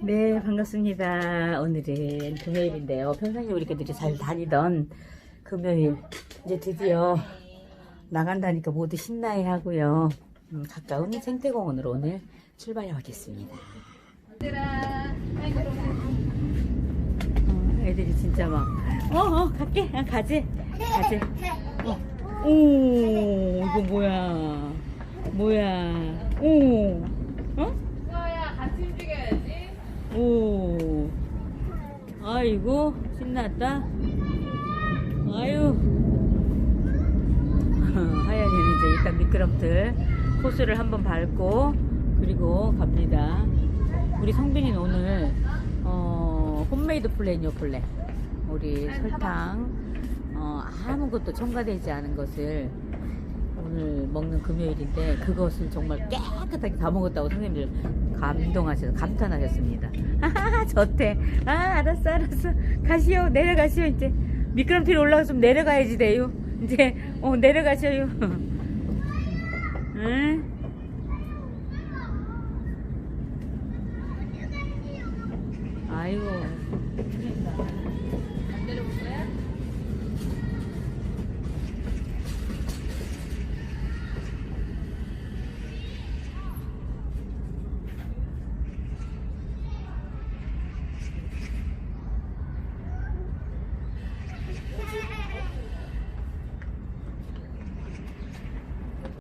네, 반갑습니다. 오늘은 금요일인데요. 평상시에 우리 애들이 잘 다니던 금요일. 이제 드디어 나간다니까 모두 신나해 하고요. 가까운 생태공원으로 오늘 출발하겠습니다. 애들이 진짜 막, 갈게. 가지. 오, 이거 뭐야. 오, 수아야 같이 움직여야지. 오, 아이고 신났다. 아유. 하연이는 이제 일단 미끄럼틀 코스를 한번 밟고 그리고 갑니다. 우리 성빈이는 오늘 홈메이드 플레이뇨 플레 우리 설탕 아무것도 첨가되지 않은 것을 오늘 먹는 금요일인데 그것을 정말 깨끗하게 다 먹었다고 선생님들 감동하셔서 감탄하셨습니다. 좋대. 알았어 가시오. 내려가시오. 이제 미끄럼틀이 올라가서 좀 내려가야지 돼요. 이제 내려가셔요.